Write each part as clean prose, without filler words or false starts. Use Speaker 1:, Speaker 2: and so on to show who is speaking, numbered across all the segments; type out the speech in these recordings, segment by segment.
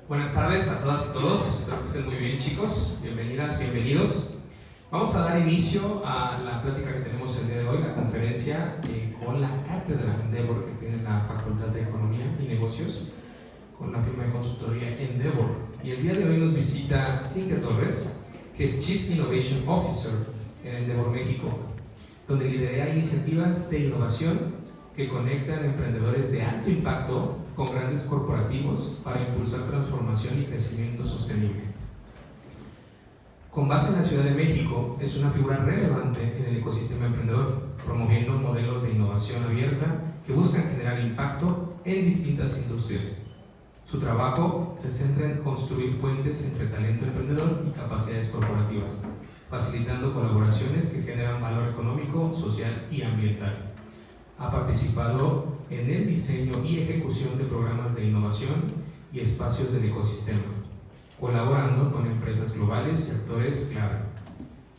Speaker 1: Buenas tardes a todas y todos, espero que estén muy bien, chicos. Bienvenidas, bienvenidos. Vamos a dar inicio a la plática que tenemos el día de hoy, la conferencia con la cátedra Endeavor que tiene la Facultad de Economía y Negocios con la firma de consultoría Endeavor. Y el día de hoy nos visita Cintia Torres, que es Chief Innovation Officer en Endeavor México, donde lidera iniciativas de innovación que conectan emprendedores de alto impacto con grandes corporativos para impulsar transformación y crecimiento sostenible. Con base en la Ciudad de México, es una figura relevante en el ecosistema emprendedor, promoviendo modelos de innovación abierta que buscan generar impacto en distintas industrias. Su trabajo se centra en construir puentes entre talento emprendedor y capacidades corporativas, facilitando colaboraciones que generan valor económico, social y ambiental. Ha participado en el diseño y ejecución de programas de innovación y espacios del ecosistema, colaborando con empresas globales y actores clave.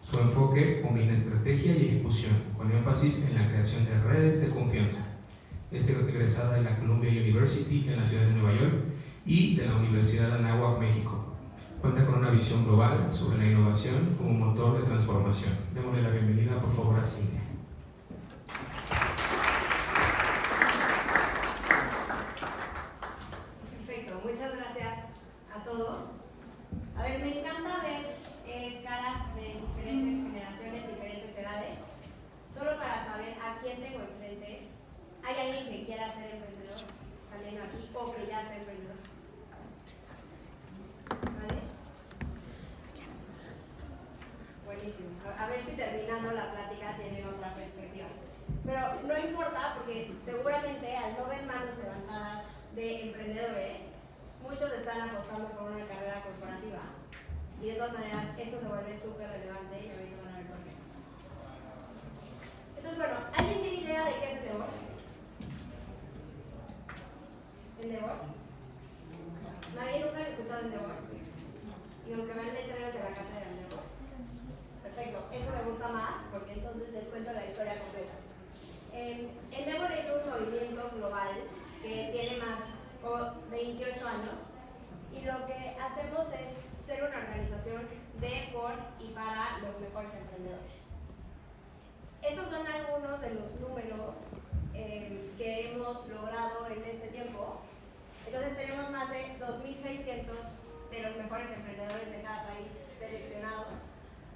Speaker 1: Su enfoque combina estrategia y ejecución, con énfasis en la creación de redes de confianza. Es egresada de la Columbia University en la ciudad de Nueva York y de la Universidad de Anáhuac, México. Cuenta con una visión global sobre la innovación como motor de transformación. Démosle la bienvenida, por favor, a Cintia.
Speaker 2: Muchas gracias a todos. A ver, me encanta ver caras de diferentes generaciones, diferentes edades. Solo para saber a quién tengo enfrente. ¿Hay alguien que quiera ser emprendedor saliendo aquí o que ya sea emprendedor? ¿Vale? Buenísimo. A ver si terminando la plática tienen otra perspectiva. Pero no importa porque seguramente al no ver manos levantadas de emprendedores, muchos están apostando por una carrera corporativa y de todas maneras esto se vuelve súper relevante y ahorita van a ver por qué. Entonces, bueno, ¿alguien tiene idea de qué es Endeavor? ¿Endeavor? ¿Nadie nunca ha escuchado Endeavor? Y aunque vean letreros de la casa de Endeavor. Perfecto, eso me gusta más porque entonces les cuento la historia completa. Endeavor es un movimiento global que tiene más o 28 años y lo que hacemos es ser una organización de, por y para los mejores emprendedores. Estos son algunos de los números que hemos logrado en este tiempo. Entonces tenemos más de 2.600 de los mejores emprendedores de cada país seleccionados,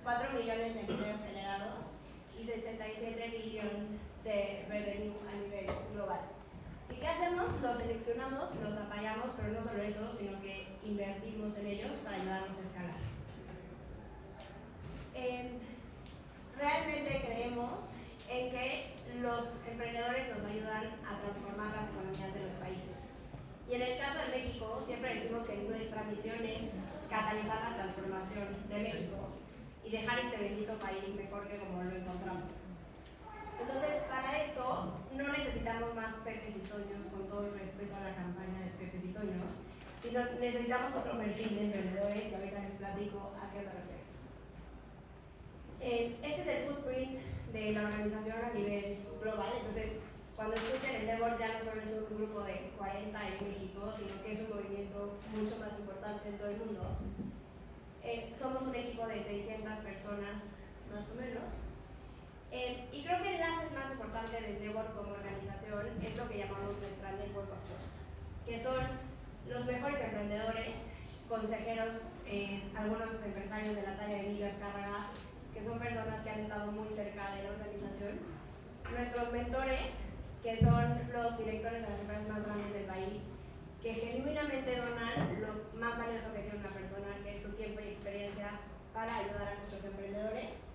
Speaker 2: 4 millones de empleos generados y 67 billones de revenue a nivel global. ¿Y qué hacemos? Los seleccionamos, los apoyamos, pero no solo eso, sino que invertimos en ellos para ayudarnos a escalar. Realmente creemos en que los emprendedores nos ayudan a transformar las economías de los países. Y en el caso de México, siempre decimos que nuestra misión es catalizar la transformación de México y dejar este bendito país mejor que como lo encontramos. Entonces, para esto, no necesitamos más Pepes y Toños, con todo el respeto a la campaña de Pepes y Toños, sino necesitamos otro perfil de emprendedores y ahorita les platico a qué me refiero. Este es el footprint de la organización a nivel global. Entonces, cuando escuchen Endeavor ya no solo es un grupo de 40 en México, sino que es un movimiento mucho más importante en todo el mundo. Somos un equipo de 600 personas, más o menos. Y creo que el enlace más importante de Endeavor como organización es lo que llamamos nuestra Network of Trust, que son los mejores emprendedores, consejeros, algunos empresarios de la talla de Emilio Azcárraga, que son personas que han estado muy cerca de la organización, nuestros mentores, que son los directores de las empresas más grandes del país, que genuinamente donan lo más valioso que tiene una persona, que es su tiempo y experiencia para ayudar a nuestros emprendedores.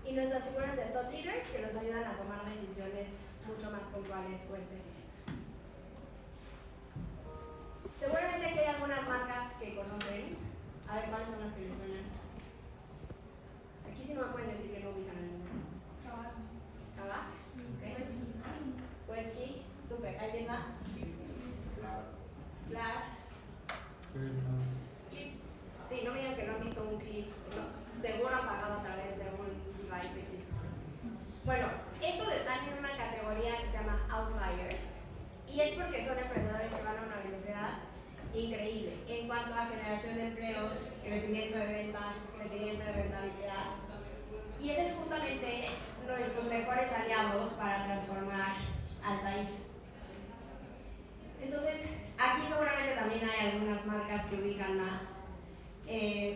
Speaker 2: Y nuestras figuras de thought leaders que nos ayudan a tomar decisiones mucho más puntuales o específicas. Seguramente que hay algunas marcas que conocen. A ver, ¿cuáles son las que les suenan? Aquí sí no me pueden decir que no ubican a ninguna. ¿Kavak? ¿Ok? Wesky, súper. ¿Alguien más? Clark. Clip. Sí, no me digan que no han visto un clip. No, seguro han pagado a través de un device de clip. Bueno, estos están en una categoría que se llama Outliers y es porque son emprendedores que van a una velocidad increíble. En cuanto llama generación de empleos, crecimiento de ventas, crecimiento de rentabilidad. Y ese es justamente nuestros mejores aliados para transformar al país. Entonces, aquí seguramente también hay algunas marcas que ubican más.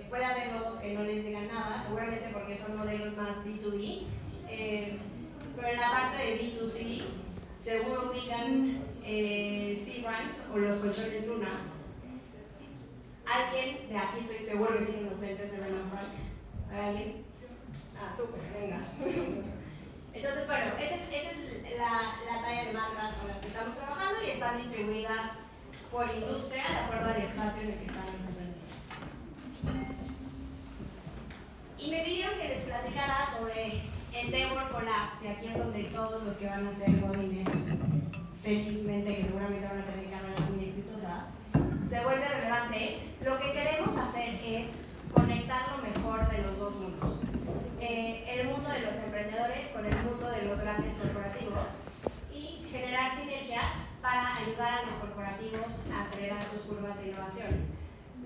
Speaker 2: Puede haber logos que no les digan nada, seguramente porque son modelos más B2B. Pero en la parte de B2C, seguro ubican C-Brands o los colchones Luna. Alguien de aquí estoy seguro que tiene unos lentes de Ben & Frank. ¿Alguien? Ah, súper, venga. Entonces, bueno, esa es la talla de marcas con las que estamos trabajando y están distribuidas por industria de acuerdo al espacio en el que están los emprendedores. Y me pidieron que les platicara sobre Endeavor Collabs, y aquí es donde todos los que van a ser godines, felizmente, que seguramente van a tener carreras muy exitosas, se vuelve relevante. Lo que queremos hacer es conectar lo mejor de los dos mundos. El mundo de los emprendedores con el mundo de los grandes corporativos y generar sinergias para ayudar a los corporativos a acelerar sus curvas de innovación.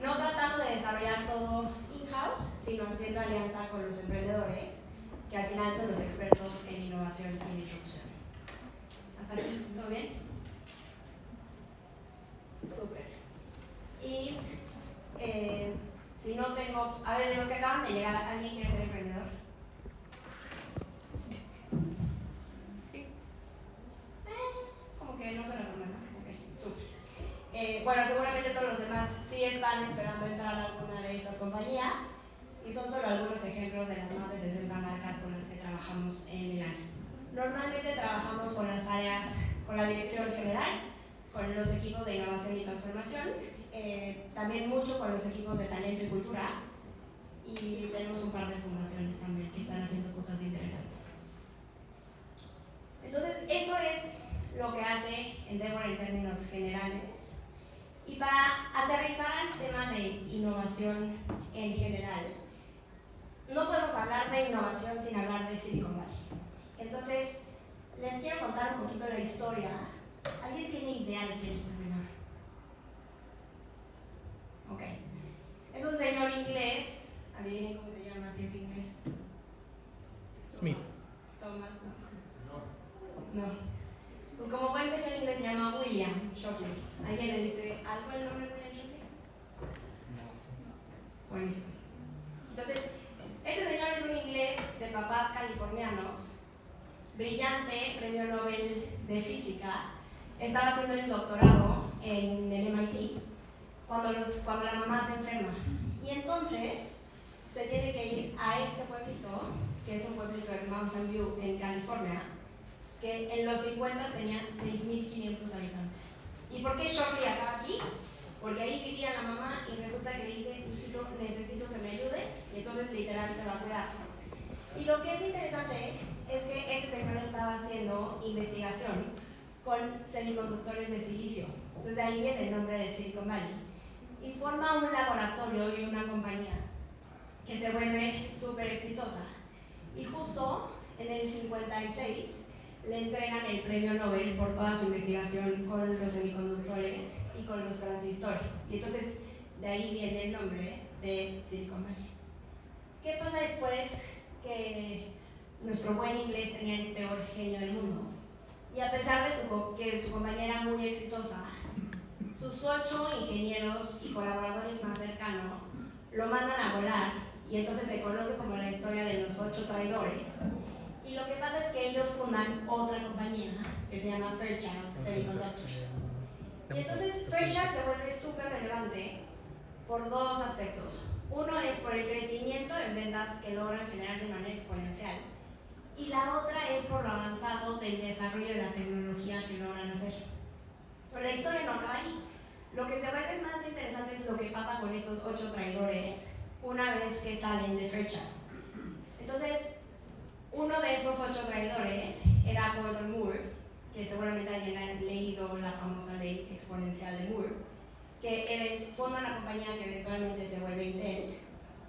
Speaker 2: No tratando de desarrollar todo in-house, sino haciendo alianza con los emprendedores, que al final son los expertos en innovación y disrupción. ¿Hasta aquí? ¿Todo bien? Súper. Y si no tengo... A ver, de los que acaban de llegar, ¿alguien quiere ser emprendedor? Sí. Como que no suena normal, ¿no? Ok, súper. Bueno, seguramente todos los demás sí están esperando entrar a alguna de estas compañías. Y son solo algunos ejemplos de las más de 60 marcas con las que trabajamos en el año. Normalmente trabajamos con las áreas, con la dirección general, con los equipos de innovación y transformación, también mucho con los equipos de talento y cultura, y tenemos un par de fundaciones también que están haciendo cosas interesantes. Entonces, eso es lo que hace Endeavor en términos generales. Y para aterrizar al tema de innovación en general, no podemos hablar de innovación sin hablar de Silicon Valley. Entonces, les quiero contar un poquito de la historia. ¿Alguien tiene idea de quién es este señor? Ok. Es un señor inglés. Adivinen cómo se llama si es inglés.
Speaker 1: Smith.
Speaker 2: Thomas, no. No. Pues como buen señor inglés se llama William Shockley. ¿Alguien le dice algo el nombre de William Shockley? No. Buenísimo. Entonces, este señor es un inglés de papás californianos, brillante, premio Nobel de Física. Estaba haciendo el doctorado en el MIT cuando la mamá se enferma. Y entonces se tiene que ir a este pueblito, que es un pueblito de Mountain View en California, que en los 50 tenía 6.500 habitantes. ¿Y por qué Shockley acaba aquí? Porque ahí vivía la mamá y resulta que le dice, hijito, necesito que me ayudes, y entonces literal se va a cuidar. Y lo que es interesante es que este señor estaba haciendo investigación con semiconductores de silicio. Entonces de ahí viene el nombre de Silicon Valley. Y forma un laboratorio y una compañía que se vuelve súper exitosa. Y justo en el 56 le entregan el premio Nobel por toda su investigación con los semiconductores y con los transistores. Y entonces de ahí viene el nombre de Silicon Valley. ¿Qué pasa después? Que nuestro buen inglés tenía el peor genio del mundo. Y a pesar de que su compañía era muy exitosa, sus 8 ingenieros y colaboradores más cercanos lo mandan a volar, y entonces se conoce como la historia de los 8 traidores. Y lo que pasa es que ellos fundan otra compañía que se llama Fairchild Semiconductors. Y entonces Fairchild se vuelve súper relevante por dos aspectos. Uno es por el crecimiento en ventas que logran generar de manera exponencial, y la otra es por lo avanzado del desarrollo de la tecnología que logran hacer. Pero la historia no acaba ahí. Lo que se vuelve más interesante es lo que pasa con estos 8 traidores una vez que salen de Fairchild. Entonces, uno de esos 8 traidores era Gordon Moore, que seguramente alguien ha leído la famosa ley exponencial de Moore, que funda una compañía que eventualmente se vuelve Intel.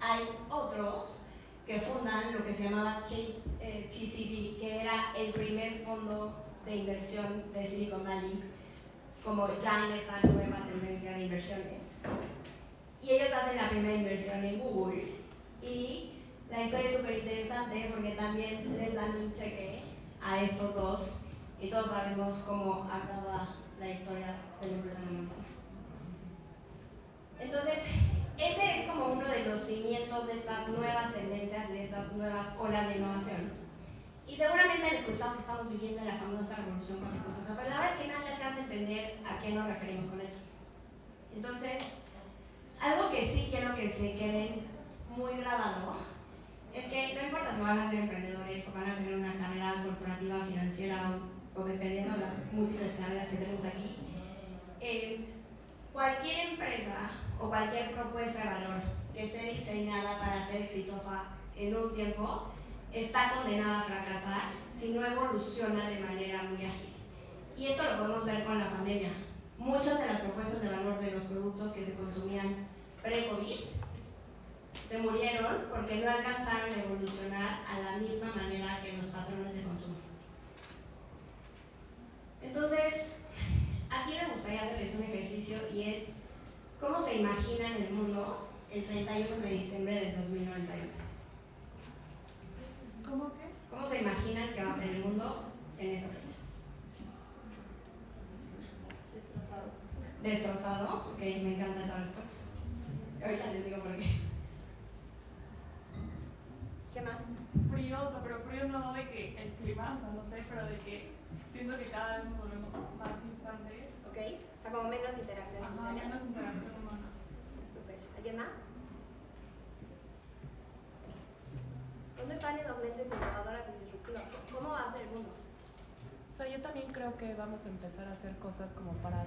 Speaker 2: Hay otros que fundan lo que se llamaba PCB, que era el primer fondo de inversión de Silicon Valley, como ya en esta nueva tendencia de inversiones. y ellos hacen la primera inversión en Google. Y la historia es súper interesante porque también les dan un cheque a estos dos y todos sabemos cómo acaba la historia de la empresa de la manzana. Entonces, ese es como uno de los cimientos de estas nuevas tendencias, de estas nuevas olas de innovación. Y seguramente han escuchado que estamos viviendo la famosa revolución 4.0, pero la verdad es que nadie alcanza a entender a qué nos referimos con eso. Entonces, algo que sí quiero que se queden muy grabado es que no importa si van a ser emprendedores o van a tener una carrera corporativa, financiera o dependiendo de las múltiples carreras que tenemos aquí, cualquier empresa o cualquier propuesta de valor que esté diseñada para ser exitosa en un tiempo está condenada a fracasar si no evoluciona de manera muy ágil. Y esto lo podemos ver con la pandemia. Muchas de las propuestas de valor de los productos que se consumían pre-COVID se murieron porque no alcanzaron a evolucionar a la misma manera que los patrones de consumo. Entonces, aquí me gustaría hacerles un ejercicio y es ¿cómo se imaginan el mundo el 31 de diciembre del 2091?
Speaker 3: ¿Cómo qué?
Speaker 2: ¿Cómo se imaginan que va a ser el mundo en esa fecha?
Speaker 3: Destrozado.
Speaker 2: ¿Destrozado? Ok, me encanta esa respuesta. Ahorita les digo por qué. ¿Qué más?
Speaker 3: Frío, o sea, pero frío no de que el clima, o sea, no sé, pero de que siento que cada vez nos volvemos más distantes.
Speaker 2: Ok, o sea, como menos interacciones
Speaker 3: Ajá,
Speaker 2: sociales.
Speaker 3: menos interacción humana.
Speaker 2: Súper. ¿Alguien más? ¿Dónde están esas mentes innovadoras y disruptivas? ¿Cómo va a ser el mundo?
Speaker 4: O sea, yo también creo que vamos a empezar a hacer cosas como para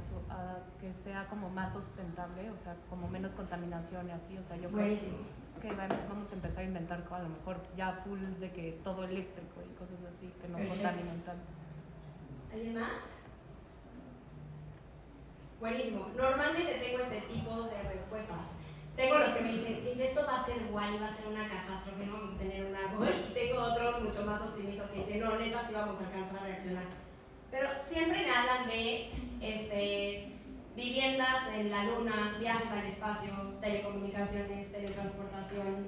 Speaker 4: que sea como más sustentable, o sea, como menos contaminación y así, o sea, yo
Speaker 2: Buenísimo.
Speaker 4: creo que vamos a empezar a inventar a lo mejor ya full de que todo eléctrico y cosas así, que no
Speaker 2: Perfecto.
Speaker 4: contaminan tanto.
Speaker 2: ¿Alguien más? Buenísimo. Normalmente tengo este tipo de respuestas. Tengo los que me dicen, sí, esto va a ser igual y va a ser una catástrofe, no vamos a tener un árbol. Y tengo otros mucho más optimistas que dicen, no, neta, sí vamos a alcanzar a reaccionar. Pero siempre me hablan de viviendas en la luna, viajes al espacio, telecomunicaciones, teletransportación.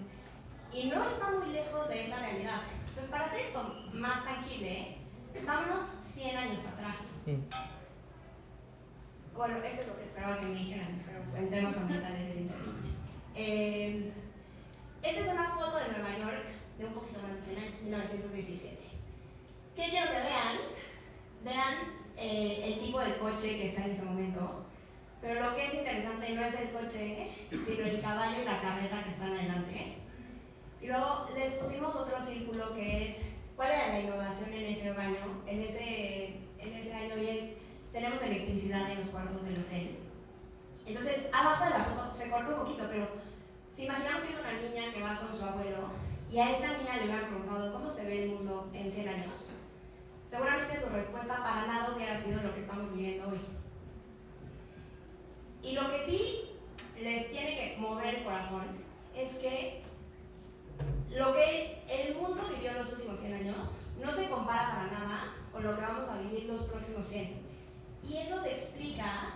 Speaker 2: Y no está muy lejos de esa realidad. Entonces, para hacer esto más tangible, vámonos 100 años atrás. Bueno, esto es lo que esperaba que me dijeran, pero en temas ambientales es interesante. Esta es una foto de Nueva York de un poquito más de 100 años, 1917. ¿Qué quiero que vean? Vean el tipo de coche que está en ese momento, pero lo que es interesante no es el coche, sino el caballo y la carreta que están adelante. Y luego les pusimos otro círculo que es cuál era la innovación en ese año, en ese año, y es tenemos electricidad en los cuartos del hotel. Entonces, abajo de la foto se corta un poquito, pero si imaginamos que es una niña que va con su abuelo y a esa niña le hubieran preguntado cómo se ve el mundo en 100 años, seguramente su respuesta para nada hubiera sido lo que estamos viviendo hoy. Y lo que sí les tiene que mover el corazón es que lo que el mundo vivió en los últimos 100 años no se compara para nada con lo que vamos a vivir los próximos 100. Y eso se explica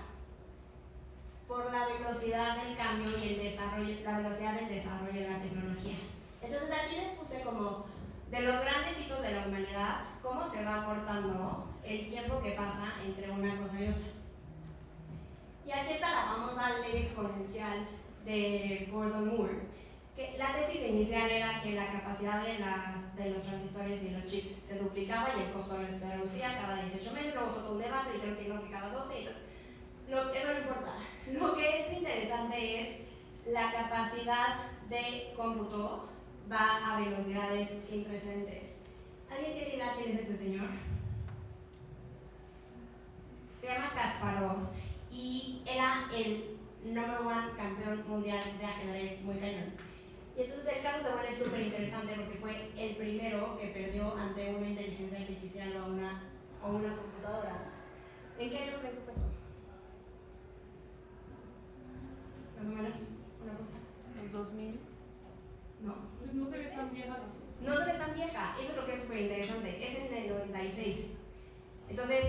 Speaker 2: por la velocidad del cambio y el desarrollo, la velocidad del desarrollo de la tecnología. Entonces aquí les puse como de los grandes hitos de la humanidad, cómo se va acortando el tiempo que pasa entre una cosa y otra. Y aquí está la famosa ley exponencial de Gordon Moore, que la tesis inicial era que la capacidad de los transistores y los chips se duplicaba y el costo se reducía cada 18 meses, luego fue todo un debate, dijeron que no, que cada 12, entonces eso no importa. Lo que es interesante es la capacidad de cómputo va a velocidades sin precedentes. ¿Alguien que diga quién es ese señor? Se llama Kasparov y era el #1 campeón mundial de ajedrez muy cañón. Y entonces el caso se vuelve súper interesante porque fue el primero que perdió ante una inteligencia artificial o una computadora. ¿En qué año creen que fue esto? Más o menos, una cosa.
Speaker 4: Los 2000.
Speaker 2: No.
Speaker 3: Pues no se ve tan vieja.
Speaker 2: No se ve tan vieja, eso es lo que es súper interesante, es en el 96. Entonces,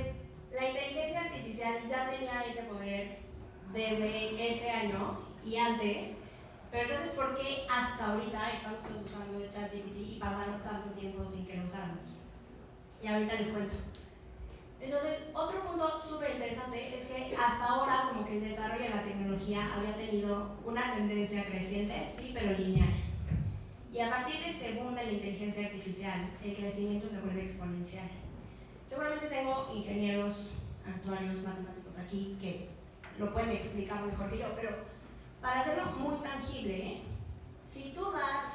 Speaker 2: la inteligencia artificial ya tenía ese poder desde ese año y antes, pero entonces ¿por qué hasta ahorita estamos todos usando el ChatGPT y pasaron tanto tiempo sin que lo usáramos? Y ahorita les cuento. Entonces, otro punto súper interesante es que hasta ahora como que el desarrollo de la tecnología había tenido una tendencia creciente, sí, pero lineal. Y a partir de este boom de la inteligencia artificial, el crecimiento se vuelve exponencial. Seguramente tengo ingenieros, actuarios, matemáticos aquí que lo pueden explicar mejor que yo, pero para hacerlo muy tangible, si tú das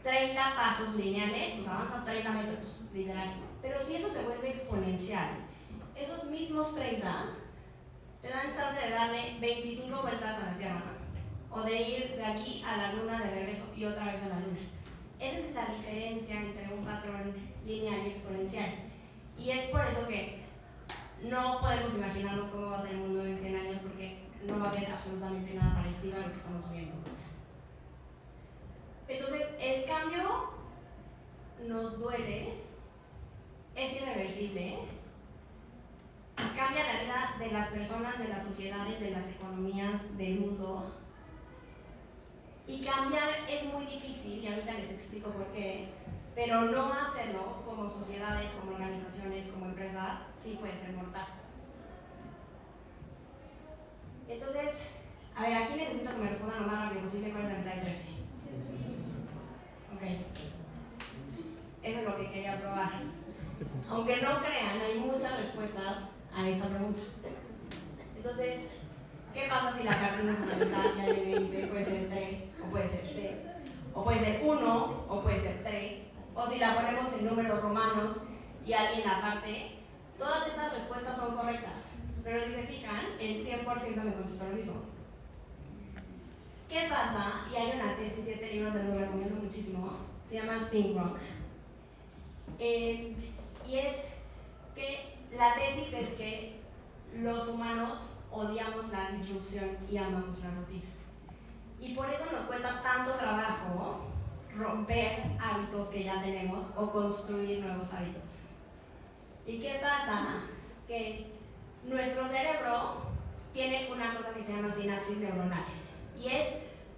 Speaker 2: 30 pasos lineales, pues avanzas 30 metros, literal. Pero si eso se vuelve exponencial, esos mismos 30 te dan chance de darle 25 vueltas a la Tierra, ¿no? O de ir de aquí a la Luna de regreso y otra vez a la Luna. Esa es la diferencia entre un patrón lineal y exponencial. Y es por eso que no podemos imaginarnos cómo va a ser el mundo en 100 años, porque no va a haber absolutamente nada parecido a lo que estamos viendo. Entonces, el cambio nos duele, es irreversible, cambia la vida de las personas, de las sociedades, de las economías, del mundo. Y cambiar es muy difícil, y ahorita les explico por qué, pero no hacerlo como sociedades, como organizaciones, como empresas, sí puede ser mortal. Entonces, a ver, aquí necesito que me respondan lo más rápido posible cuál es la mitad de 13. Ok. Eso es lo que quería probar. Aunque no crean, hay muchas respuestas a esta pregunta. Entonces, ¿qué pasa si la partimos en la mitad y alguien me dice puede ser 3, o puede ser 6, o puede ser 1, o puede ser 3, o si la ponemos en números romanos y alguien la parte? Todas estas respuestas son correctas, pero si se fijan, el 100% me contestó lo mismo. ¿Qué pasa? Y hay una tesis, y este libro se lo recomiendo muchísimo, se llama Think Wrong. Y es que la tesis es que los humanos odiamos la disrupción y amamos la rutina. Y por eso nos cuesta tanto trabajo romper hábitos que ya tenemos o construir nuevos hábitos. ¿Y qué pasa? Que nuestro cerebro tiene una cosa que se llama sinapsis neuronales. Y es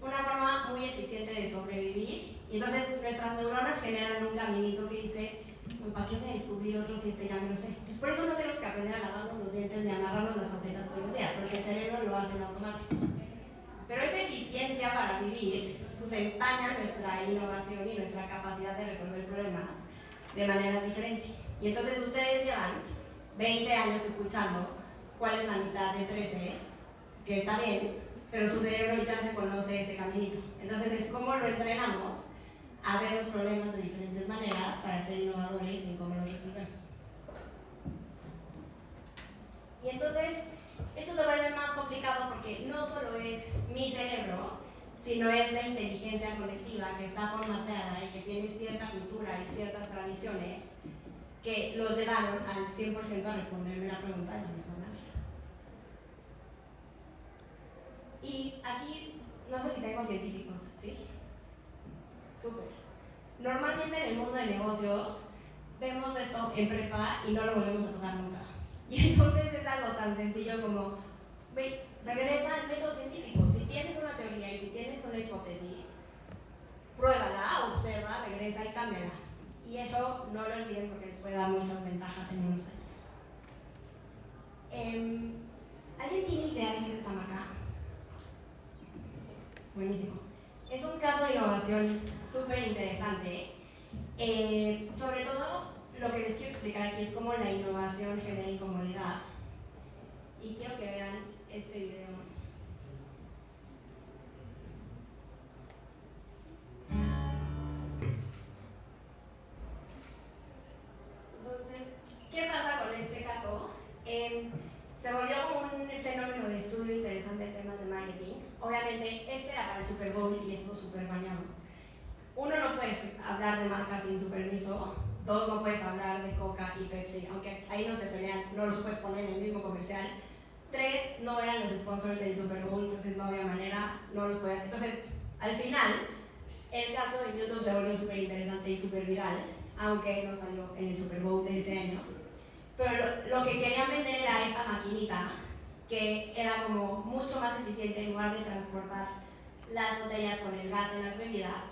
Speaker 2: una forma muy eficiente de sobrevivir. Y entonces nuestras neuronas generan un caminito que dice, ¿para qué voy a descubrir otro si este ya me lo sé? Entonces por eso no tenemos que aprender a lavarnos los dientes ni a amarrarnos las agujetas todos los días, porque el cerebro lo hace en automático. Pero esa eficiencia para vivir pues empaña nuestra innovación y nuestra capacidad de resolver problemas de manera diferente. Y entonces ustedes llevan 20 años escuchando cuál es la mitad de 13, que está bien, pero su cerebro ya se conoce ese caminito. Entonces es como lo entrenamos a ver los problemas de diferentes maneras para ser innovadores en cómo los resolvemos. Y entonces esto se vuelve más complicado porque no solo es mi cerebro, sino es la inteligencia colectiva que está formateada y que tiene cierta cultura y ciertas tradiciones que los llevaron al 100% a responderme la pregunta de la misma manera. Y aquí, no sé si tengo científicos, ¿sí? Súper. Normalmente en el mundo de negocios vemos esto en prepa y no lo volvemos a tocar nunca. Y entonces es algo tan sencillo como, ve, regresa al método científico. Si tienes una teoría y si tienes una hipótesis, pruébala, observa, regresa y cámbiala. Y eso no lo olviden porque les puede dar muchas ventajas en unos años. ¿Alguien tiene idea de qué es esta marca? Buenísimo. Es un caso de innovación súper interesante. Sobre todo, lo que les quiero explicar aquí es cómo la innovación genera incomodidad. Y quiero que vean este video. Entonces, ¿qué pasa con este caso? Se volvió un fenómeno de estudio interesante en temas de marketing. Obviamente, este era para el Super Bowl y estuvo súper bañado. Uno, no puedes hablar de marcas sin su permiso. Dos, no puedes hablar de Coca y Pepsi, aunque ahí no se pelean, no los puedes poner en el mismo comercial. Tres, no eran los sponsors del Super Bowl, entonces no había manera, no los podían. Entonces, al final, el caso en YouTube se volvió súper interesante y súper viral, aunque no salió en el Super Bowl de ese año. Pero lo que querían vender era esta maquinita que era como mucho más eficiente en lugar de transportar las botellas con el gas en las bebidas.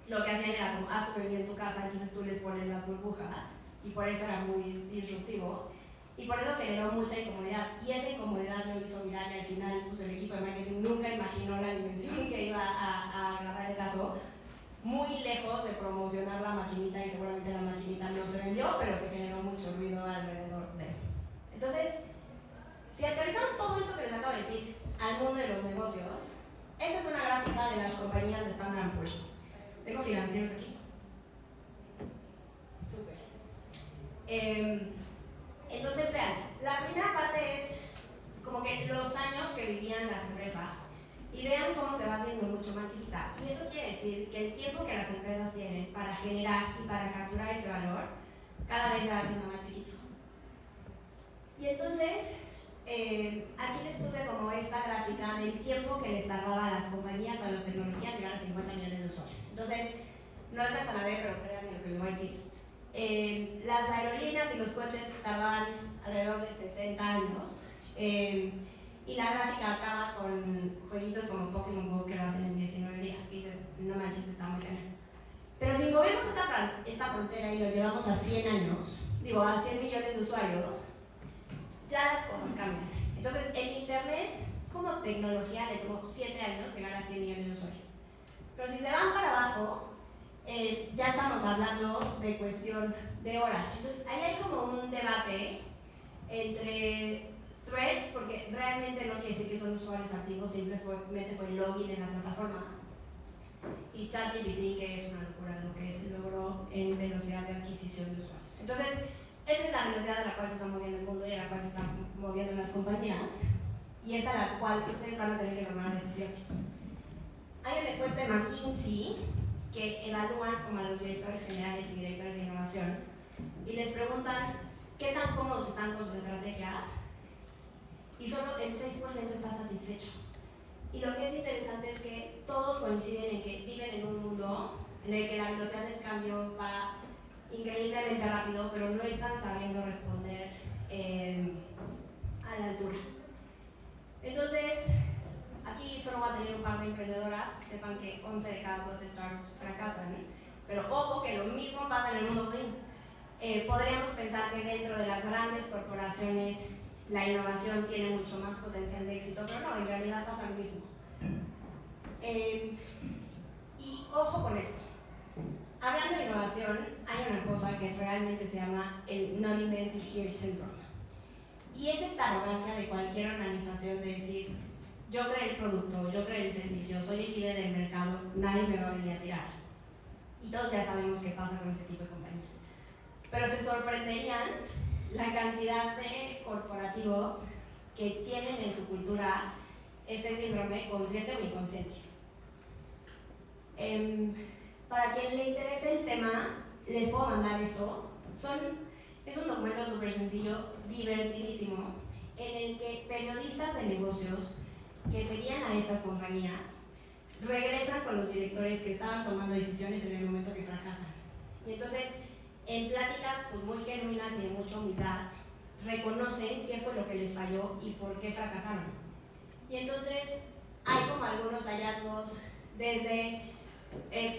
Speaker 2: Lo que hacían era como, haz tu bebida en tu casa, entonces tú les pones las burbujas, y por eso era muy disruptivo, y por eso generó mucha incomodidad, y esa incomodidad lo hizo viral, y al final pues, el equipo de marketing nunca imaginó la dimensión que iba a agarrar el caso, muy lejos de promocionar la maquinita, y seguramente la maquinita no se vendió, pero se generó mucho ruido alrededor de él. Entonces, si aterrizamos todo esto que les acabo de decir al mundo de los negocios, esta es una gráfica de las compañías de Standard & Poor's. Tengo financieros aquí. Súper. Entonces, vean, la primera parte es como que los años que vivían las empresas y vean cómo se va haciendo mucho más chiquita. Y eso quiere decir que el tiempo que las empresas tienen para generar y para capturar ese valor cada vez se va haciendo más chiquito. Y entonces, aquí les puse como esta gráfica del tiempo que les tardaba a las compañías o a las tecnologías llegar a 50 millones de usuarios. Entonces, no alcanzan a ver, pero créanme lo que les voy a decir. Las aerolíneas y los coches tardaban alrededor de 60 años. Y la gráfica acaba con jueguitos como Pokémon GO que lo hacen en 19 días. Que dicen, no manches, está muy bien. Pero si movemos esta frontera y lo llevamos a 100 años, digo, a 100 millones de usuarios, ya las cosas cambian. Entonces, en Internet, como tecnología, le tomó 7 años llegar a 100 millones de usuarios. Pero si se van para abajo, ya estamos hablando de cuestión de horas. Entonces, ahí hay como un debate entre threads, porque realmente no quiere decir que son usuarios activos, simplemente fue login en la plataforma, y ChatGPT, que es una locura lo que logró en velocidad de adquisición de usuarios. Entonces, esa es la velocidad a la cual se está moviendo el mundo y a la cual se están moviendo las compañías, y es a la cual ustedes van a tener que tomar decisiones. Hay una encuesta de McKinsey que evalúan como a los directores generales y directores de innovación y les preguntan qué tan cómodos están con sus estrategias, y solo el 6% está satisfecho. Y lo que es interesante es que todos coinciden en que viven en un mundo en el que la velocidad del cambio va increíblemente rápido, pero no están sabiendo responder a la altura. Entonces, aquí solo voy a tener un par de emprendedoras, sepan que 11 de cada 12 startups fracasan, pero ojo que lo mismo pasa en el mundo green. Podríamos pensar que dentro de las grandes corporaciones la innovación tiene mucho más potencial de éxito, pero no, en realidad pasa lo mismo. Y ojo con esto. Hablando de innovación, hay una cosa que realmente se llama el Not Invented Here Syndrome. Y es esta arrogancia de cualquier organización de decir, yo creé el producto, yo creé el servicio, soy el líder del mercado, nadie me va a venir a tirar. Y todos ya sabemos qué pasa con ese tipo de compañías. Pero se sorprenderían la cantidad de corporativos que tienen en su cultura este síndrome, consciente o inconsciente. Para quien le interese el tema, les puedo mandar esto. Es un documento súper sencillo, divertidísimo, en el que periodistas de negocios que seguían a estas compañías regresan con los directores que estaban tomando decisiones en el momento que fracasan. Y entonces, en pláticas pues, muy genuinas y de mucha humildad, reconocen qué fue lo que les falló y por qué fracasaron. Y entonces, hay como algunos hallazgos desde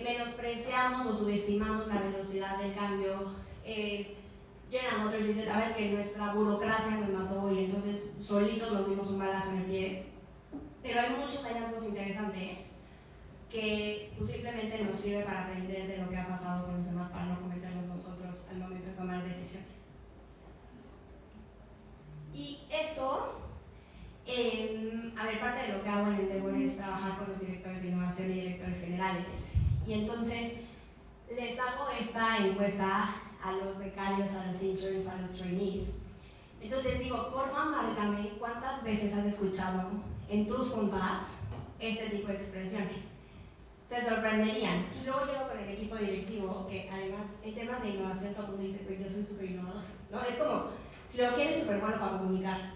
Speaker 2: menospreciamos o subestimamos la velocidad del cambio. General Motors dice, la vez que nuestra burocracia nos mató y entonces solitos nos dimos un balazo en el pie. Pero hay muchos hallazgos interesantes que pues, simplemente nos sirve para aprender de lo que ha pasado con los demás para no cometerlos nosotros al momento de tomar decisiones. Y esto, parte de lo que hago en Endeavor es trabajar con los directores de innovación y directores generales. Y entonces les hago esta encuesta a los becarios, a los interns, a los trainees. Entonces les digo, porfa, márcame cuántas veces has escuchado en tus juntas este tipo de expresiones. Se sorprenderían. Y luego llego con el equipo directivo, que además en temas de innovación todo el mundo dice, pues yo soy súper innovador, ¿no? Es como, si lo quieres súper bueno para comunicar.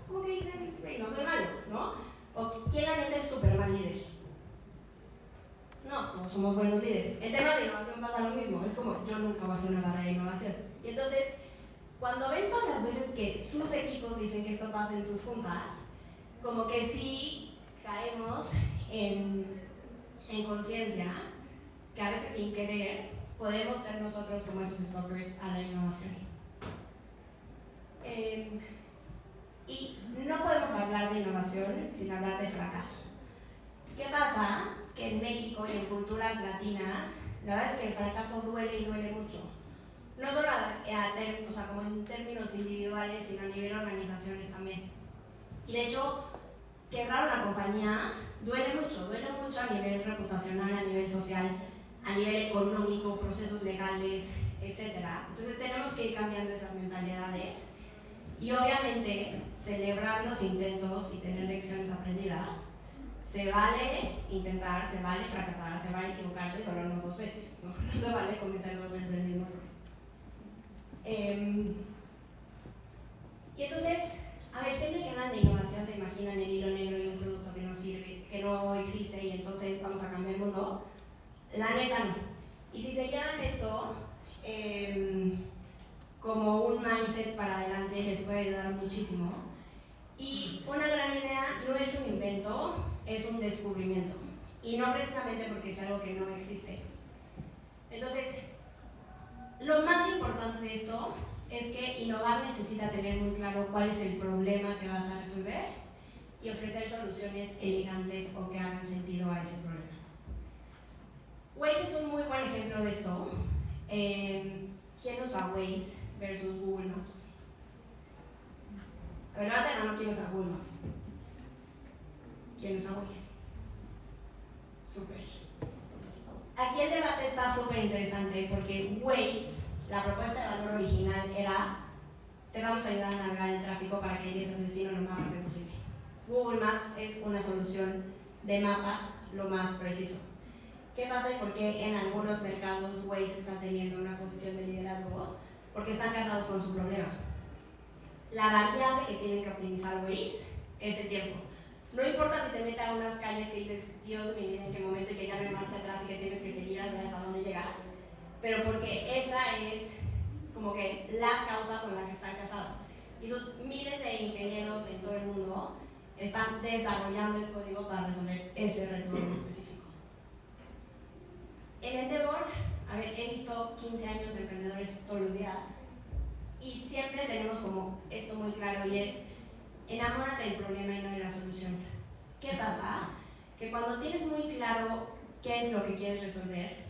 Speaker 2: ¿Cómo que dicen? No soy malo, ¿no? O ¿quién la neta es súper mal líder? No, todos somos buenos líderes. En temas de innovación pasa lo mismo. Es como, yo nunca voy a hacer una barrera de innovación. Y entonces, cuando ven todas las veces que sus equipos dicen que esto pasa en sus juntas, como que sí caemos en conciencia que a veces sin querer podemos ser nosotros como esos stoppers a la innovación. Y no podemos hablar de innovación sin hablar de fracaso. ¿Qué pasa? Que en México y en culturas latinas, la verdad es que el fracaso duele y duele mucho. No solo o sea, como en términos individuales, sino a nivel de organizaciones también. Y de hecho, quebrar una compañía duele mucho a nivel reputacional, a nivel social, a nivel económico, procesos legales, etc. Entonces tenemos que ir cambiando esas mentalidades y obviamente celebrar los intentos y tener lecciones aprendidas. Se vale intentar, se vale fracasar, se vale equivocarse, solo no 2 veces, no se vale cometer 2 veces el mismo error. Y entonces, a ver, siempre que hablan de innovación se imaginan el hilo negro y un producto que no sirve, que no existe y entonces vamos a cambiar el mundo. La neta no. Y si se llevan esto como un mindset para adelante, les puede ayudar muchísimo. Y una gran idea no es un invento, es un descubrimiento. Y no precisamente porque es algo que no existe. Entonces, lo más importante de esto es que innovar necesita tener muy claro cuál es el problema que vas a resolver y ofrecer soluciones elegantes o que hagan sentido a ese problema. Waze es un muy buen ejemplo de esto. ¿Quién usa Waze versus Google Maps? A ver, levanten la mano, ¿quién usa Google Maps? ¿Quién usa Waze? Súper. Aquí el debate está súper interesante porque Waze, la propuesta de valor original era: te vamos a ayudar a navegar el tráfico para que llegues a tu destino lo más rápido posible. Google Maps es una solución de mapas lo más preciso. ¿Qué pasa y por qué en algunos mercados Waze está teniendo una posición de liderazgo? Porque están casados con su problema. La variable que tienen que optimizar Waze es el tiempo. No importa si te metes a unas calles que dices, Dios, mi vida, en qué momento, y que ya no hay marcha atrás y que tienes que seguir a ver hasta dónde llegas, pero porque esa es como que la causa con la que están casados. Y sus miles de ingenieros en todo el mundo están desarrollando el código para resolver ese reto en específico. En Endeavor, a ver, he visto 15 años de emprendedores todos los días y siempre tenemos como esto muy claro y es: enamórate del problema y no de la solución. ¿Qué pasa? Que cuando tienes muy claro qué es lo que quieres resolver,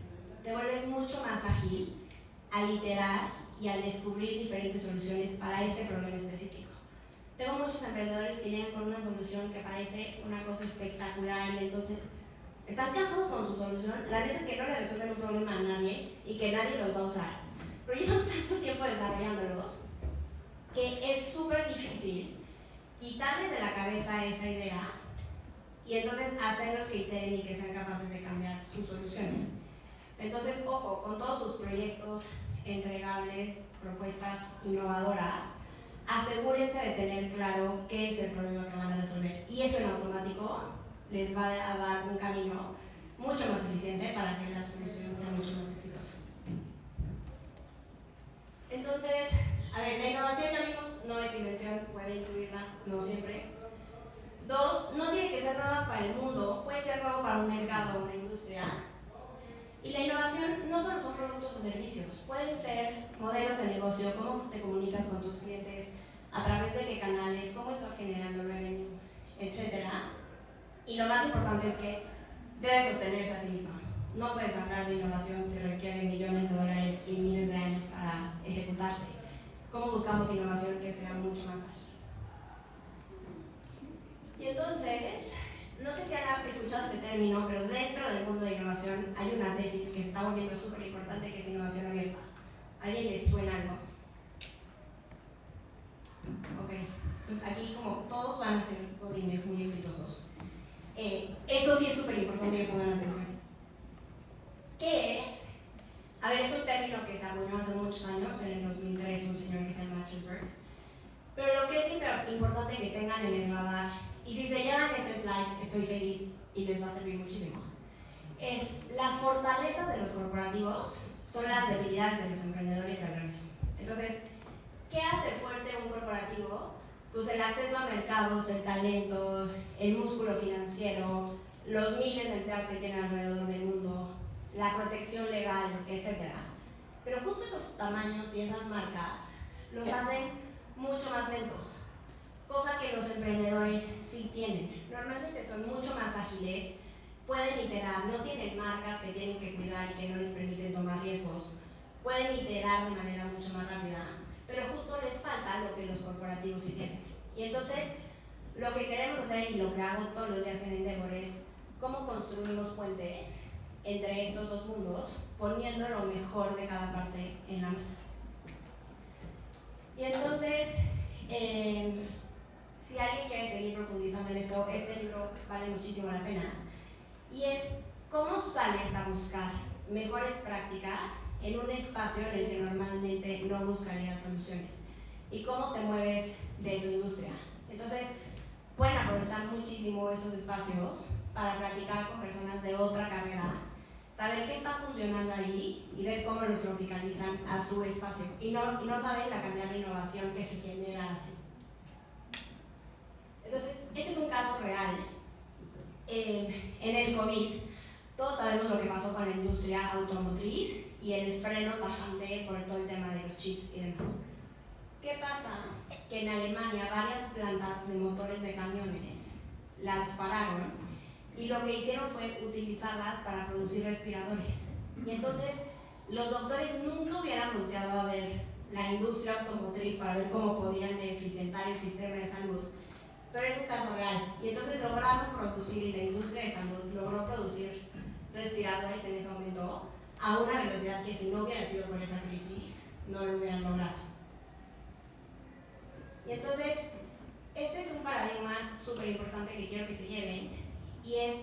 Speaker 2: te vuelves mucho más ágil al iterar y al descubrir diferentes soluciones para ese problema específico. Tengo muchos emprendedores que llegan con una solución que parece una cosa espectacular y entonces están casados con su solución. La neta es que no le resuelven un problema a nadie y que nadie los va a usar, pero llevan tanto tiempo desarrollándolos que es súper difícil quitarles de la cabeza esa idea y entonces hacerlos que iteren y que sean capaces de cambiar sus soluciones. Entonces, ojo, con todos sus proyectos entregables, propuestas innovadoras, asegúrense de tener claro qué es el problema que van a resolver y eso en automático les va a dar un camino mucho más eficiente para que la solución sea mucho más exitosa. Entonces, a ver, la innovación, ya vimos, no es invención, puede incluirla, no siempre. 2, no tiene que ser nuevas para el mundo, puede ser nuevo para un mercado o una industria. Y la innovación no solo son productos o servicios, pueden ser modelos de negocio, cómo te comunicas con tus clientes, a través de qué canales, cómo estás generando revenue, etc. Y lo más importante es que debe sostenerse a sí misma. No puedes hablar de innovación si requiere millones de dólares y miles de años para ejecutarse. ¿Cómo buscamos innovación que sea mucho más ágil? Y entonces, no sé si han escuchado este término, pero dentro del mundo de innovación hay una tesis que se está volviendo súper importante, que es innovación abierta. ¿A alguien les suena algo? Ok, entonces aquí como todos van a ser godines muy exitosos. Esto sí es súper importante que pongan atención. ¿Qué es? A ver, es un término que se acuñó hace muchos años, en el 2003, un señor que se llama Chesberg. Pero lo que es importante que tengan en el radar, y si se llevan este slide, estoy feliz y les va a servir muchísimo, es las fortalezas de los corporativos son las debilidades de los emprendedores y al revés. Entonces, ¿qué hace fuerte un corporativo? Pues el acceso a mercados, el talento, el músculo financiero, los miles de empleados que tienen alrededor del mundo, la protección legal, etc. Pero justo esos tamaños y esas marcas los hacen mucho más lentos, cosa que los emprendedores sí tienen. Normalmente son mucho más ágiles, pueden iterar, no tienen marcas que tienen que cuidar y que no les permiten tomar riesgos, pueden iterar de manera mucho más rápida, pero justo les falta lo que los corporativos sí tienen. Y entonces, lo que queremos hacer y lo que hago todos los días en Endeavor es cómo construimos puentes entre estos dos mundos, poniendo lo mejor de cada parte en la mesa. Y entonces, si alguien quiere seguir profundizando en esto, este libro vale muchísimo la pena. Y es cómo sales a buscar mejores prácticas en un espacio en el que normalmente no buscarías soluciones. Y cómo te mueves de tu industria. Entonces, pueden aprovechar muchísimo estos espacios para platicar con personas de otra carrera, saber qué está funcionando ahí y ver cómo lo tropicalizan a su espacio. Y no saben la cantidad de innovación que se genera así. Entonces, este es un caso real. En el COVID, todos sabemos lo que pasó con la industria automotriz y el freno tajante por todo el tema de los chips y demás. ¿Qué pasa? Que en Alemania varias plantas de motores de camiones las pararon y lo que hicieron fue utilizarlas para producir respiradores. Y entonces los doctores nunca hubieran volteado a ver la industria automotriz para ver cómo podían eficientar el sistema de salud. Pero es un caso real. Y entonces lograron producir, y la industria de salud logró producir respiradores en ese momento a una velocidad que si no hubiera sido por esa crisis, no lo hubieran logrado. Y entonces, este es un paradigma súper importante que quiero que se lleven, y es,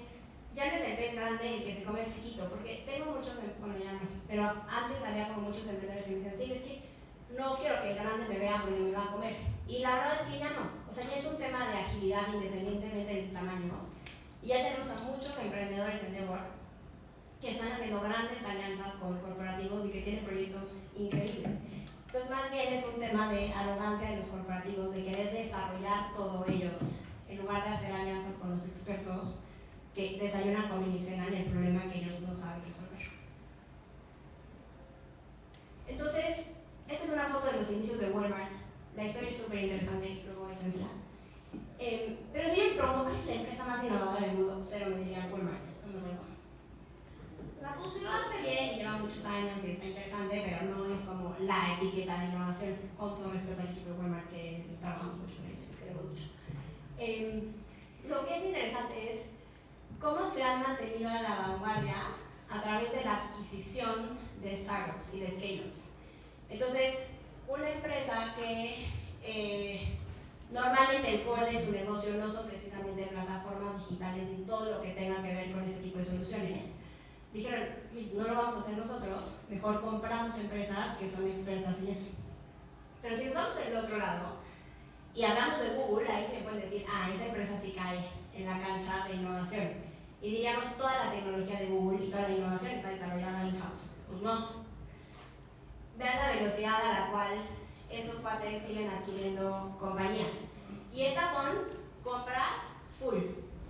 Speaker 2: ya no es el pez grande el que se come el chiquito, porque tengo muchos, bueno ya no, pero antes había como muchos emprendedores que me decían, sí, es que no quiero que el grande me vea porque me va a comer. Y la verdad es que ya no, o sea, ya es un tema de agilidad independientemente del tamaño, y ya tenemos a muchos emprendedores en Endeavor que están haciendo grandes alianzas con corporativos y que tienen proyectos increíbles. Entonces, más bien es un tema de arrogancia de los corporativos, de querer desarrollar todo ellos, en lugar de hacer alianzas con los expertos que desayunan, comen y cenan el problema que ellos no saben resolver. Entonces, esta es una foto de los inicios de Walmart. La historia es súper interesante, luego voy a enseñar. Pero si yo les pregunto, ¿cuál es la empresa más innovadora del mundo? Cero me dirían Walmart, ¿están de acuerdo? O sea, pues lo hace bien y lleva muchos años y está interesante, pero no es como la etiqueta de innovación, con todo respeto al equipo de Walmart, que trabajamos mucho con ellos, queremos mucho. Lo que es interesante es cómo se han mantenido a la vanguardia a través de la adquisición de startups y de scale-ups. Entonces, una empresa que normalmente el core de su negocio no son precisamente plataformas digitales ni todo lo que tenga que ver con ese tipo de soluciones, dijeron, no lo vamos a hacer nosotros, mejor compramos empresas que son expertas en eso. Pero si nos vamos del otro lado y hablamos de Google, ahí se pueden decir, esa empresa sí cae en la cancha de innovación. Y diríamos, toda la tecnología de Google y toda la innovación está desarrollada in-house. Pues no. Vean la velocidad a la cual estos cuates siguen adquiriendo compañías. Y estas son compras full.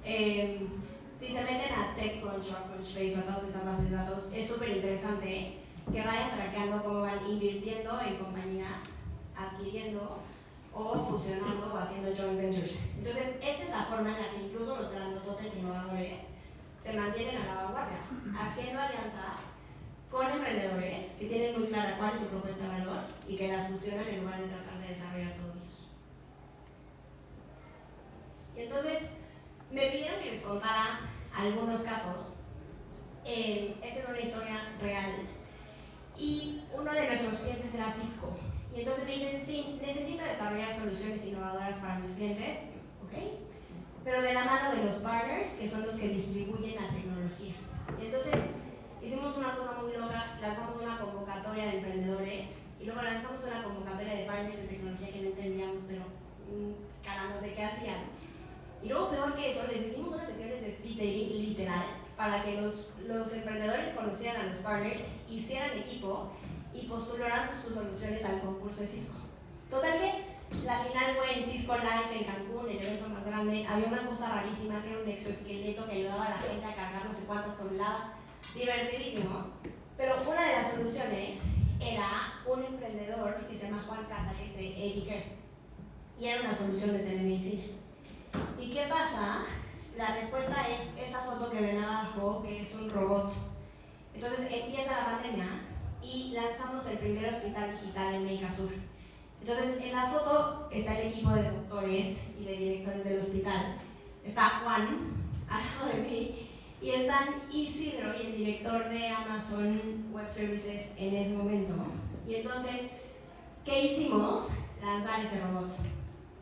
Speaker 2: Si se meten a TechCrunch o a Crunchbase o a todas estas bases de datos, es súper interesante que vayan traqueando cómo van invirtiendo en compañías, adquiriendo o fusionando o haciendo joint ventures. Entonces, esta es la forma en la que incluso los grandototes innovadores se mantienen a la vanguardia, haciendo alianzas con emprendedores que tienen muy clara cuál es su propuesta de valor y que las fusionan en lugar de tratar de desarrollar todo ellos. Y entonces, me pidieron que les contara algunos casos. Esta es una historia real. Y uno de nuestros clientes era Cisco. Y entonces me dicen, sí, necesito desarrollar soluciones innovadoras para mis clientes, ¿ok? Pero de la mano de los partners, que son los que distribuyen la tecnología. Y entonces hicimos una cosa muy loca, lanzamos una convocatoria de emprendedores y luego lanzamos una convocatoria de partners de tecnología que no entendíamos, pero caramba, de qué hacían. Y luego, peor que eso, les hicimos unas sesiones de speed dating literal para que los emprendedores conocieran a los partners, hicieran equipo y postularan sus soluciones al concurso de Cisco. Total que la final fue en Cisco Live en Cancún, el evento más grande. Había una cosa rarísima que era un exoesqueleto que ayudaba a la gente a cargar no sé cuántas toneladas. Divertidísimo. Pero una de las soluciones era un emprendedor que se llama Juan Casares de Edicare. Y era una solución de telemedicina. ¿Y qué pasa? La respuesta es esa foto que ven abajo, que es un robot. Entonces empieza la pandemia y lanzamos el primer hospital digital en América Sur. Entonces en la foto está el equipo de doctores y de directores del hospital. Está Juan al lado de mí y están Isidro y el director de Amazon Web Services en ese momento. Y entonces, ¿qué hicimos? Lanzar ese robot.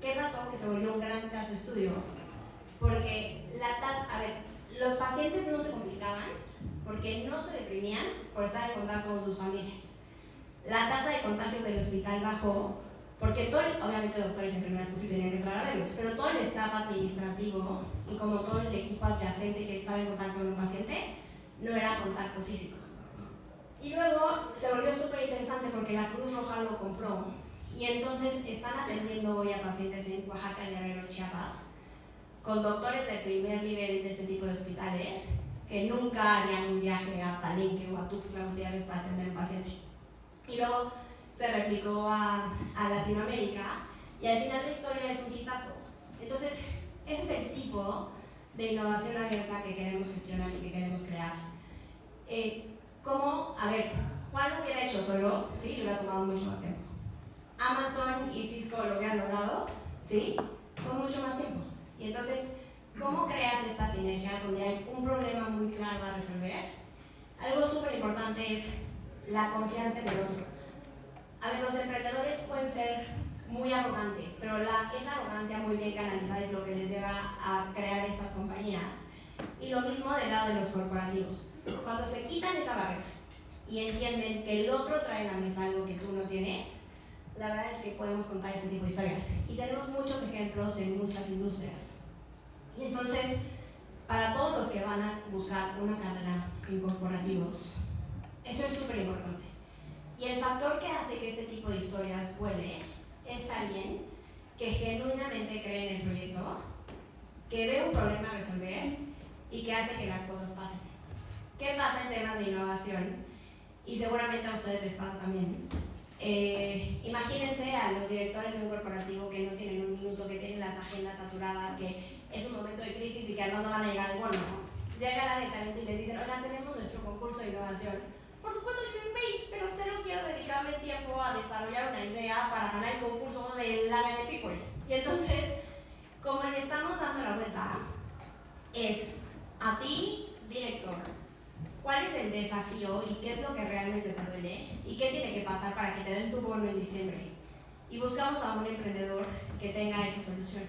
Speaker 2: ¿Qué pasó? Que se volvió un gran caso de estudio. Porque los pacientes no se complicaban porque no se deprimían por estar en contacto con sus familias. La tasa de contagios del hospital bajó porque obviamente doctores y enfermeras pues sí tenían que entrar a verlos, pero todo el staff administrativo y como todo el equipo adyacente que estaba en contacto con un paciente no era contacto físico. Y luego se volvió súper interesante porque la Cruz Roja lo compró y entonces están atendiendo hoy a pacientes en Oaxaca, Guerrero, Chiapas con doctores de primer nivel de este tipo de hospitales que nunca harían un viaje a Palenque o a Tuxtla Gutiérrez para atender a un paciente. Y luego se replicó a Latinoamérica y al final la historia es un hitazo. Entonces, ese es el tipo de innovación abierta que queremos gestionar y que queremos crear. Juan lo hubiera hecho solo, ¿sí? Le hubiera tomado mucho más tiempo. Amazon y Cisco lo hubieran logrado, ¿sí? Con mucho más tiempo. Y entonces, ¿cómo creas esta sinergia donde hay un problema muy claro a resolver? Algo súper importante es la confianza en el otro. Los emprendedores pueden ser muy arrogantes, pero esa arrogancia muy bien canalizada es lo que les lleva a crear estas compañías. Y lo mismo del lado de los corporativos. Cuando se quitan esa barrera y entienden que el otro trae a la mesa algo que tú no tienes, la verdad es que podemos contar este tipo de historias. Y tenemos muchos ejemplos en muchas industrias. Y entonces, para todos los que van a buscar una carrera en corporativos, esto es súper importante. Y el factor que hace que este tipo de historias vuele es alguien que genuinamente cree en el proyecto, que ve un problema a resolver y que hace que las cosas pasen. ¿Qué pasa en temas de innovación? Y seguramente a ustedes les pasa también. Imagínense a los directores de un corporativo que no tienen un minuto, que tienen las agendas saturadas, que es un momento de crisis y que no van a llegar al bono. Llega la de talento y les dicen, oigan, tenemos nuestro concurso de innovación. Por supuesto, yo mail, pero cero quiero dedicarle tiempo a desarrollar una idea para ganar el concurso del área de people. Y entonces, como le estamos dando la vuelta, es a ti, director, ¿cuál es el desafío y qué es lo que realmente te duele? ¿Y qué tiene que pasar para que te den tu bono en diciembre? Y buscamos a un emprendedor que tenga esa solución.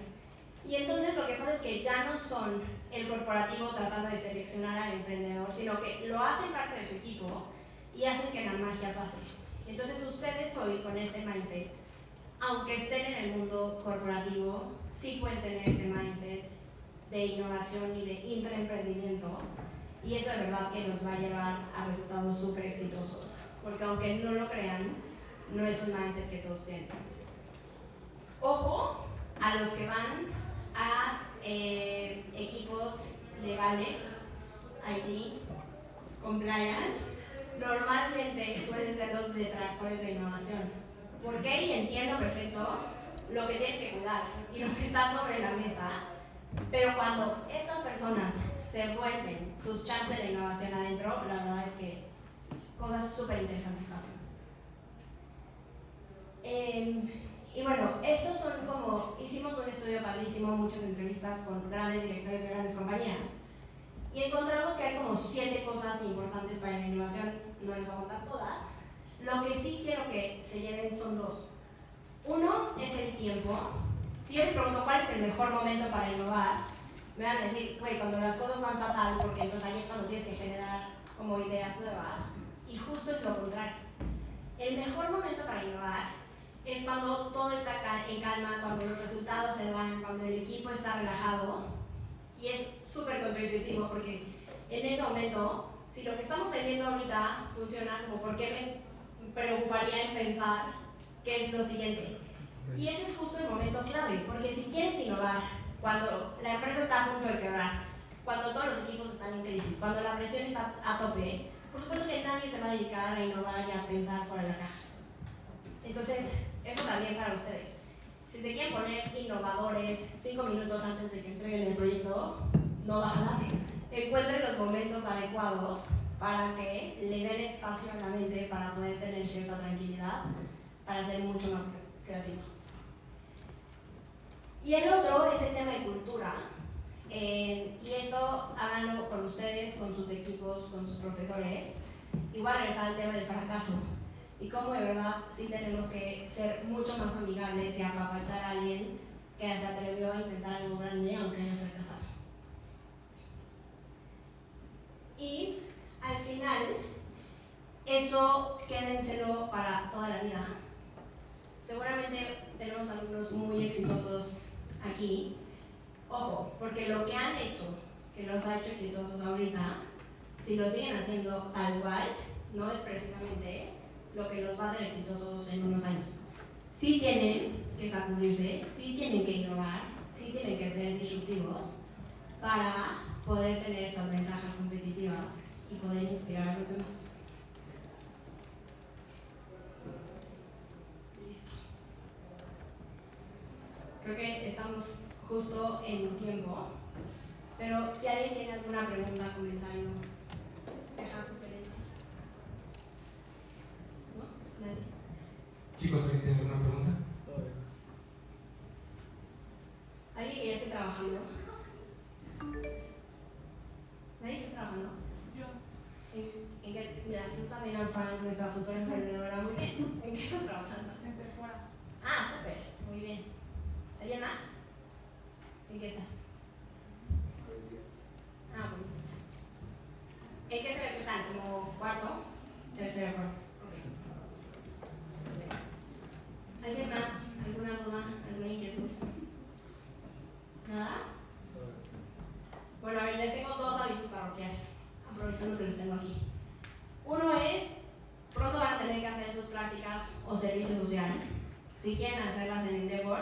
Speaker 2: Y entonces lo que pasa es que ya no son el corporativo tratando de seleccionar al emprendedor, sino que lo hacen parte de su equipo y hacen que la magia pase. Entonces ustedes hoy con este mindset, aunque estén en el mundo corporativo, sí pueden tener ese mindset de innovación y de intraemprendimiento. Y eso de verdad que nos va a llevar a resultados súper exitosos, porque aunque no lo crean, no es un mindset que todos tienen. Ojo a los que van a equipos legales, IT, compliance, normalmente suelen ser los detractores de innovación. ¿Por qué? Y entiendo perfecto lo que tienen que cuidar y lo que está sobre la mesa, pero cuando estas personas se vuelven tus chances de innovación adentro, la verdad es que cosas súper interesantes pasan. Y bueno, estos son hicimos un estudio padrísimo, muchas entrevistas con grandes directores de grandes compañías y encontramos que hay como 7 cosas importantes para la innovación, no les voy a contar todas. Lo que sí quiero que se lleven son 2. Uno es el tiempo. Si yo les pregunto cuál es el mejor momento para innovar, me van a decir, cuando las cosas van fatal, porque entonces ahí es cuando tienes que generar como ideas nuevas. Y justo es lo contrario. El mejor momento para innovar es cuando todo está en calma, cuando los resultados se dan, cuando el equipo está relajado. Y es súper contraintuitivo porque en ese momento, si lo que estamos vendiendo ahorita funciona, como ¿por qué me preocuparía en pensar qué es lo siguiente? Y ese es justo el momento clave, porque si quieres innovar, cuando la empresa está a punto de quebrar, cuando todos los equipos están en crisis, cuando la presión está a tope, por supuesto que nadie se va a dedicar a innovar y a pensar fuera de la caja. Entonces, eso también para ustedes. Si se quieren poner innovadores 5 minutos antes de que entreguen el proyecto, no va a jalar. Encuentren los momentos adecuados para que le den espacio a la mente para poder tener cierta tranquilidad, para ser mucho más creativo. Y el otro es el tema de cultura. Y esto háganlo con ustedes, con sus equipos, con sus profesores. Igual regresar al tema del fracaso. Y cómo de verdad sí tenemos que ser mucho más amigables y apapachar a alguien que se atrevió a intentar algo grande aunque haya fracasado. Y al final, esto quédenselo para toda la vida. Seguramente tenemos alumnos muy exitosos aquí. Ojo, porque lo que han hecho, que los ha hecho exitosos ahorita, si lo siguen haciendo tal cual, no es precisamente lo que los va a hacer exitosos en unos años. Sí tienen que sacudirse, sí tienen que innovar, sí tienen que ser disruptivos para poder tener estas ventajas competitivas y poder inspirar a los demás. Listo. Creo que estamos justo en tiempo, pero si alguien tiene alguna pregunta, comentario, deja sugerencia. ¿No? ¿Nadie?
Speaker 1: Chicos, ¿alguien tiene alguna pregunta?
Speaker 2: ¿Alguien que ya esté trabajando? ¿Nadie está trabajando?
Speaker 3: Yo.
Speaker 2: ¿En qué? Mira, tú también, Alfran, nuestra futura emprendedora, muy bien. ¿En qué estás trabajando?
Speaker 3: En Sephora.
Speaker 2: Ah, súper, muy bien. ¿Alguien más? ¿En qué estás? Ah, buenísimo. ¿En qué semestre están? ¿Como cuarto? Tercero, cuarto. Ok. ¿Alguien más? ¿Alguna duda? ¿Alguna inquietud? ¿Nada? Bueno, a ver, les tengo dos avisos parroquiales, aprovechando que los tengo aquí. Uno es, pronto van a tener que hacer sus prácticas o servicio social. Si quieren hacerlas en Endeavor,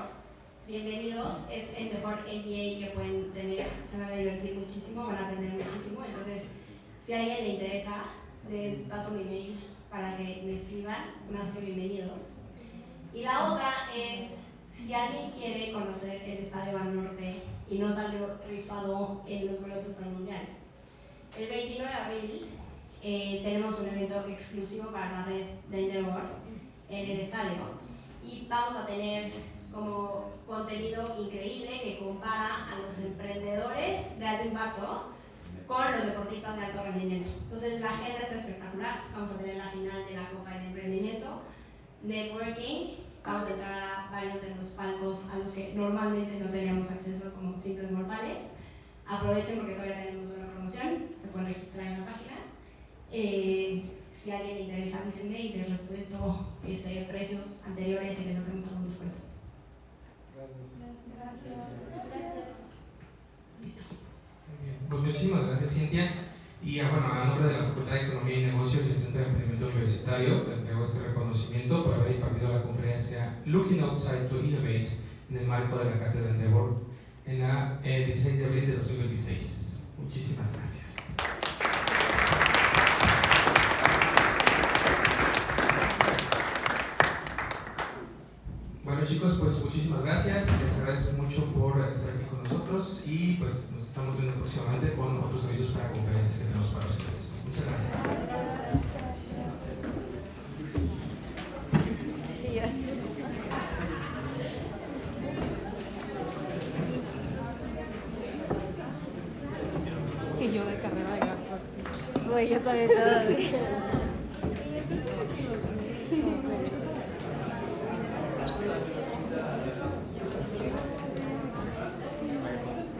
Speaker 2: bienvenidos, es el mejor MBA que pueden tener, se van a divertir muchísimo, van a aprender muchísimo. Entonces, si a alguien le interesa, les paso mi mail para que me escriban, más que bienvenidos. Y la otra es, si alguien quiere conocer el Estadio Banorte y no salió rifado en los boletos para el Mundial, el 29 de abril tenemos un evento exclusivo para la red de Endeavor en el estadio y vamos a tener como contenido increíble que compara a los emprendedores de alto impacto con los deportistas de alto rendimiento. Entonces la agenda está espectacular, vamos a tener la final de la Copa del Emprendimiento, networking, vamos a entrar a varios de los palcos a los que normalmente no teníamos acceso como simples mortales. Aprovechen porque todavía tenemos una promoción, se pueden registrar en la página. Si a alguien le interesa, avísenme y les respeto precios anteriores y les hacemos algún descuento.
Speaker 3: Gracias.
Speaker 2: Listo.
Speaker 1: Muy bien. Pues muchísimas gracias, Cintia. Y bueno, a nombre de la Facultad de Economía y Negocios y el Centro de Emprendimiento Universitario, te entrego este reconocimiento por haber impartido la conferencia Looking Outside to Innovate en el marco de la Cátedra Endeavor en la 16 de abril de 2026. Muchísimas gracias. Bueno chicos, pues muchísimas gracias, les agradezco mucho por estar aquí con nosotros y pues nos estamos viendo próximamente con otros avisos para conferencias que tenemos para ustedes. Muchas gracias.
Speaker 4: Y yo de carrera de gasto. Güey, yo todavía